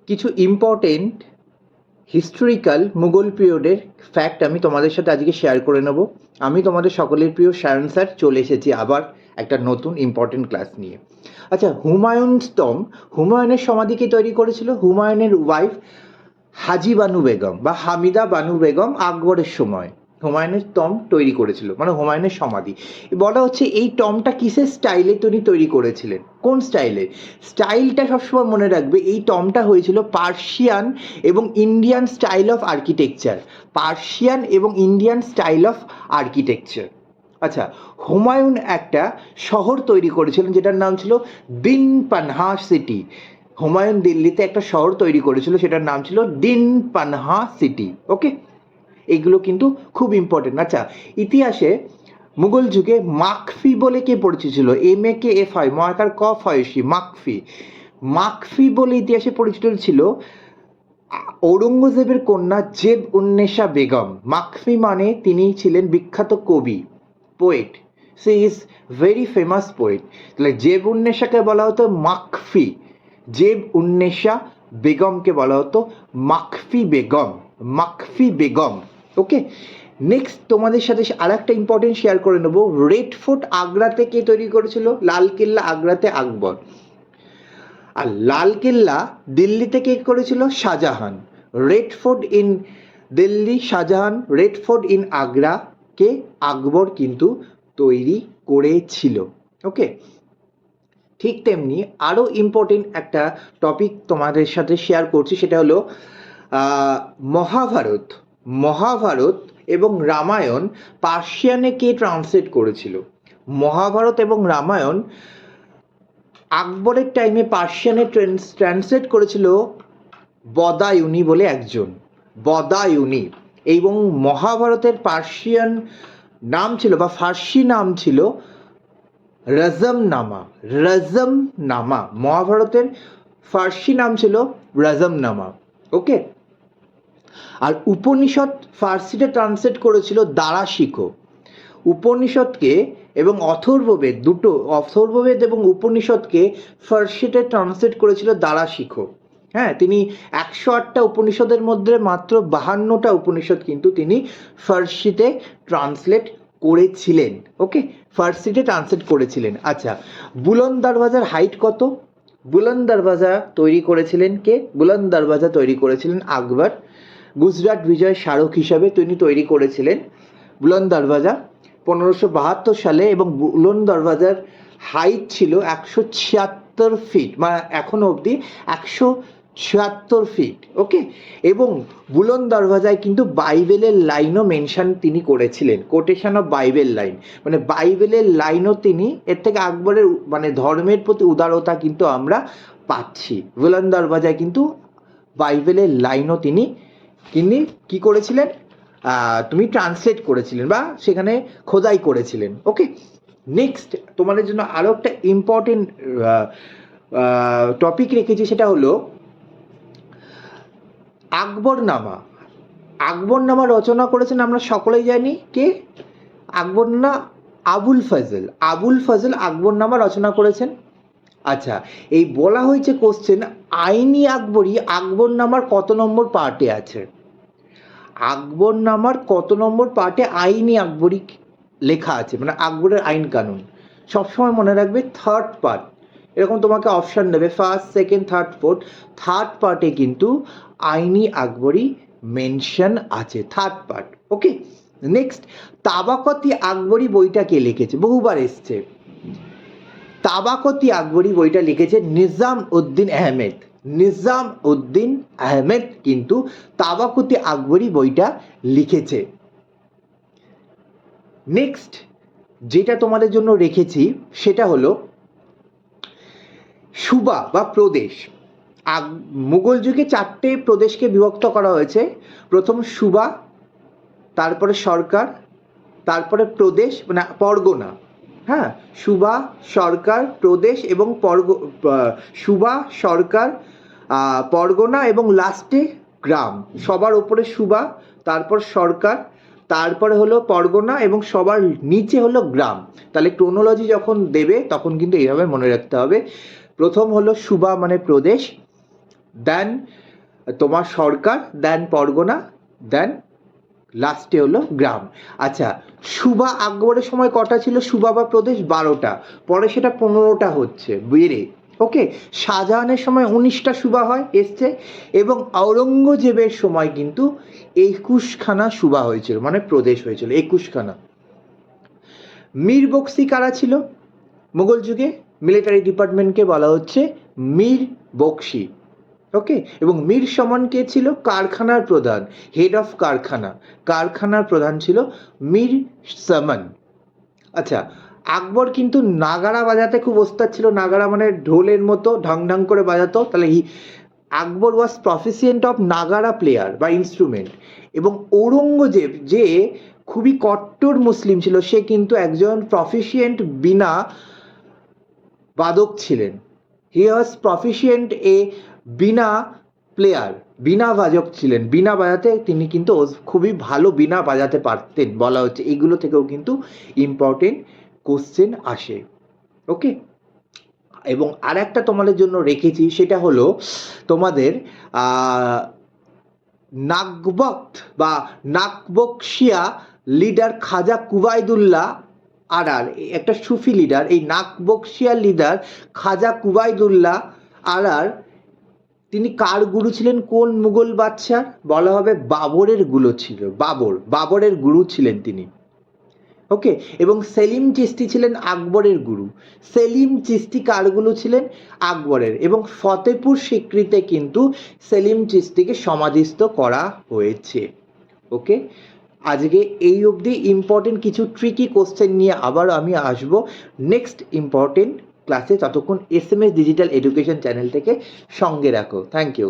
কিছু important historical Mughal পিরিয়ডের fact আমি তোমাদের সাথে আজকে শেয়ার করে নেব। আমি তোমাদের সকলের প্রিয় শায়ন স্যার চলে এসেছি আবার একটা নতুন ইম্পর্টেন্ট ক্লাস নিয়ে। আচ্ছা, হুমায়ুনের সমাধি কে তৈরি করেছিল? হুমায়ুনের ওয়াইফ হাজি বানু বেগম বা হামিদা বানু বেগম আকবরের সময় হুমায়ুনের টম্ব তৈরি করেছিল, মানে হুমায়ুনের সমাধি। বলা হচ্ছে এই টম্বটা কিসের স্টাইলে তিনি তৈরি করেছিলেন, কোন স্টাইলে? স্টাইলটা সবসময় মনে রাখবে, এই টম্বটা হয়েছিল পার্সিয়ান এবং Indian style of architecture. Persian এবং ইন্ডিয়ান স্টাইল অফ আর্কিটেকচার। আচ্ছা, হুমায়ুন একটা শহর তৈরি করেছিলেন যেটার নাম ছিল দিন পানহা সিটি। হুমায়ুন দিল্লিতে একটা শহর তৈরি করেছিল, সেটার নাম ছিল দিন পানহা সিটি। ওকে, এগুলো কিন্তু খুব ইম্পর্টেন্ট। আচ্ছা, ইতিহাসে মুঘল যুগে মাকফি বলে কে পরিচিত ছিল? MAKFI মহাকার ক ফয়সী মাকফি। মাকফি বলে ইতিহাসে পরিচিত ছিল ঔরঙ্গজেবের কন্যা জেব উন্নেসা বেগম। মাকফি মানে তিনি ছিলেন বিখ্যাত কবি, poet. She is very famous poet. তাহলে জেব উন্নেসাকে বলা হতো মাকফি, জেব উন্নেসা বেগমকে বলা হতো মাকফি বেগম। মাকফি বেগম। ওকে, নেক্সট তোমাদের সাথে আর একটা ইম্পর্টেন্ট শেয়ার করে নেব। রেড ফোর্ট আগ্রাতে কে তৈরি করেছিল? লালকেল্লা আগ্রাতে আকবর। আর লালকেল্লা দিল্লিতে কে করেছিল? Shah Jahan. Red fort in Delhi Shah Jahan, red fort in Agra কে আকবর কিন্তু তৈরি করেছিল। ওকে, ঠিক তেমনি আরও ইম্পর্টেন্ট একটা টপিক তোমাদের সাথে শেয়ার করছি, সেটা হলো মহাভারত। মহাভারত এবং রামায়ণ পার্সিয়ানে কে ট্রান্সলেট করেছিল? মহাভারত এবং রামায়ণ আকবরের টাইমে পার্সিয়ানে ট্রান্সলেট করেছিল বদায়ুনি বলে একজন, বদায়ুনি। এবং মহাভারতের পার্সিয়ান নাম ছিল বা ফার্সি নাম ছিল রজমনামা। রজমনামা, মহাভারতের ফার্সি নাম ছিল রজমনামা। ওকে, আর উপনিষদ ফার্সিতে ট্রান্সলেট করেছিল দারাশিখো। উপনিষদকে এবং অথর্ববেদ, দুটো অথর্ববেদ এবং উপনিষদকে ফার্সিতে ট্রান্সলেট করেছিল দারাশিখো। হ্যাঁ, তিনি 108টা উপনিষদের মধ্যে মাত্র 52টা উপনিষদ কিন্তু তিনি ফার্সিতে ট্রান্সলেট করেছিলেন। ওকে, ফার্সিতে ট্রান্সলেট করেছিলেন। আচ্ছা, বুলন্দ দরওয়াজার হাইট কত? বুলন্দ দরওয়াজা তৈরি করেছিলেন কে? বুলন্দ দরওয়াজা তৈরি করেছিলেন আকবর। গুজরাট বিজয় স্মারক হিসাবে তিনি তৈরি করেছিলেন বুলন্দ দরওয়াজা 1572 সালে, এবং বুলন্দ দরওয়াজার হাইট ছিল 176 ফিট, মানে এখনো অবধি 176 ফিট। ওকে, এবং বুলন্দ দরওয়াজায় কিন্তু বাইবেলের লাইনও মেনশন তিনি করেছিলেন, কোটেশন অফ বাইবেল লাইন, মানে বাইবেলের লাইনও তিনি, এর থেকে আকবরের মানে ধর্মের প্রতি উদারতা কিন্তু আমরা পাচ্ছি। বুলন্দ দরওয়াজায় কিন্তু বাইবেলের লাইনও তিনি কি করেছিলেন? তুমি ট্রান্সলেট করেছিলেন বা সেখানে খোদাই করেছিলেন। ওকে, নেক্সট তোমাদের জন্য আরও একটা ইম্পর্টেন্ট টপিক রেখেছি, সেটা হলো আকবরনামা। আকবরনামা রচনা করেছেন আমরা সকলেই জানি কে? আকবরনামা আবুল ফজল। আবুল ফজল আকবরনামা রচনা করেছেন। আচ্ছা, এই বলা হয়েছে কোশ্চেন, আইনি আকবরী আকবরনামার কত নম্বর পার্টে আছে? আকবরনামার কত নম্বর পার্টে আইনি আকবরী লেখা আছে, মানে আকবরের আইন কানুন? সবসময় মনে রাখবে থার্ড পার্ট। এরকম তোমাকে অপশান দেবে, first, second, third, fourth. Third পার্টে কিন্তু আইনি আকবরী মেনশন আছে, থার্ড পার্ট। ওকে, নেক্সট, তাবাকতি আকবরী বইটা কে লিখেছে? বহুবার এসছে। তাবাকতি আকবরী বইটা লিখেছে নিজাম উদ্দিন আহমেদ। নিজাম উদ্দিন আহমেদ কিন্তু তাবাকতি আকবরী বইটা লিখেছে। নেক্সট যেটা তোমাদের জন্য রেখেছি সেটা হলো সুবা বা প্রদেশ। মুঘল যুগে 4টে প্রদেশকে বিভক্ত করা হয়েছে। প্রথম সুবা, তারপরে সরকার, তারপরে প্রদেশ মানে পরগনা। হ্যাঁ, সুবা, সরকার, প্রদেশ এবং সুবা, সরকার, পরগনা এবং লাস্টে গ্রাম। সবার ওপরে সুবা, তারপর সরকার, তারপরে হলো পরগনা এবং সবার নিচে হলো গ্রাম। তাহলে ক্রোনোলজি যখন দেবে তখন কিন্তু এইভাবে মনে রাখতে হবে। প্রথম হলো সুবা মানে প্রদেশ, দেন তোমার সরকার, দেন পরগনা, দেন লাস্টে হলো গ্রাম। আচ্ছা, সুবা আকবরের সময় কটা ছিল সুবা বা প্রদেশ? 12টা, পরে সেটা 15টা হচ্ছে বেড়ে। ওকে, শাহজাহানের সময় 19টা সুবা হয় এসছে, এবং আওরঙ্গজেবের সময় কিন্তু 21খানা সুবা হয়েছিল, মানে প্রদেশ হয়েছিল 21খানা। মীর বক্সি কারা ছিল মুঘল যুগে? মিলিটারি ডিপার্টমেন্টকে বলা হচ্ছে মীর বক্সি। ওকে, এবং মীর সমান কে ছিল? কারখানার প্রধান, হেড অফ কারখানা, কারখানার প্রধান ছিল মীর সামান। আচ্ছা, আকবর কিন্তু নাগারা বাজাতে খুব ওস্তাদ ছিল। নাগারা মানে ঢোলের মতো ঢং ঢং করে বাজাতো। তাহলে আকবর ওয়াজ প্রফিসিয়েন্ট অফ নাগারা প্লেয়ার বা ইনস্ট্রুমেন্ট। এবং ঔরঙ্গজেব যে খুবই কট্টর মুসলিম ছিল, সে কিন্তু একজন প্রফিসিয়েন্ট বীণা বাদক ছিলেন। হি ওয়াজ প্রফিসিয়েন্ট এ বীণা প্লেয়ার, বীণা বাজক ছিলেন। বীণা বাজাতে তিনি কিন্তু খুবই ভালো বীণা বাজাতে পারতেন বলা হচ্ছে। এগুলো থেকেও কিন্তু ইম্পর্টেন্ট কোশ্চেন আসে। ওকে, এবং আর একটা তোমাদের জন্য রেখেছি, সেটা হলো তোমাদের নাগবক্ত বা নাকবকশিয়া লিডার খাজা কুবাইদুল্লাহ আরার, একটা সুফি লিডার। এই নাকবকশিয়া লিডার খাজা কুবাইদুল্লাহ আরার, তিনি কার গুরু ছিলেন? কোন মুঘল বাদশার? বলা হবে বাবরের গুরু ছিল। বাবরের গুরু ছিলেন তিনি। ওকে, এবং সেলিম চিশতি ছিলেন আকবরের গুরু। সেলিম চিশতি কার গুরু ছিলেন? আকবরের। এবং ফতেপুর সিক্রিতে কিন্তু সেলিম চিশতিকে সমাধিস্থ করা হয়েছে। ওকে, আজকে এই অবধি ইম্পর্টেন্ট কিছু ট্রিকি কোশ্চেন নিয়ে আবার আমি আসবো নেক্সট ইম্পর্টেন্ট ক্লাসে। ততক্ষণ SMS ডিজিটাল এডুকেশন চ্যানেল থেকে সঙ্গে রাখো। Thank you.